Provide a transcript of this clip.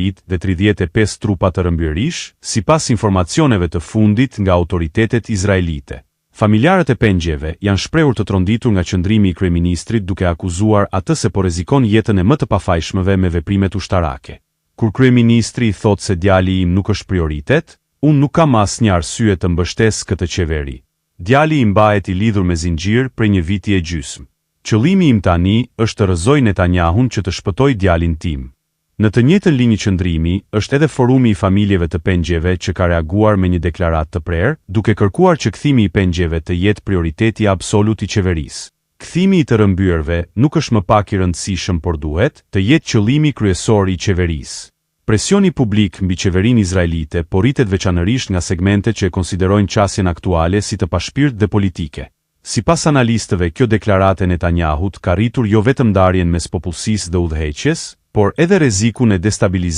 Izraelit dhe 35 trupa të rëmbërish, sipas informacioneve të fundit nga autoritetet izraelite. Familjarët e pengjeve janë shprehur të tronditur nga qëndrimi i kryeministrit duke akuzuar atë se po rrezikon jetën e më të pafajshmëve me veprimet ushtarake. Kur kryeministri thotë se djali im nuk është prioritet, unë nuk kam asnjë arsye të mbështes këtë qeveri. Djali im mbahet i lidhur me zinxhir prej një viti e gjysmë. Qëllimi im tani është të rrëzoj Netanyahun që të shpëtoj djalin tim. Në të njëjtën linjë qëndrimi është edhe forumi i familjeve të pengjeve që ka reaguar me një deklaratë të prerë, duke kërkuar që kthimi i pengjeve të jetë prioriteti absolut i qeverisë. Kthimi i të rëmbyrëve nuk është më pak i rëndësishëm, por duhet të jetë qëllimi kryesor i qeverisë. Presioni publik mbi qeverinë izraelite po rritet veçanërisht nga segmente që e konsiderojnë qasjen aktuale si të pashpirt dhe politike. Sipas analistëve, kjo deklaratë e Netanyahut ka rritur jo vetëm ndarjen mes popullsisë dhe udhëheqjes, por edhe rrezikun e destabilizimit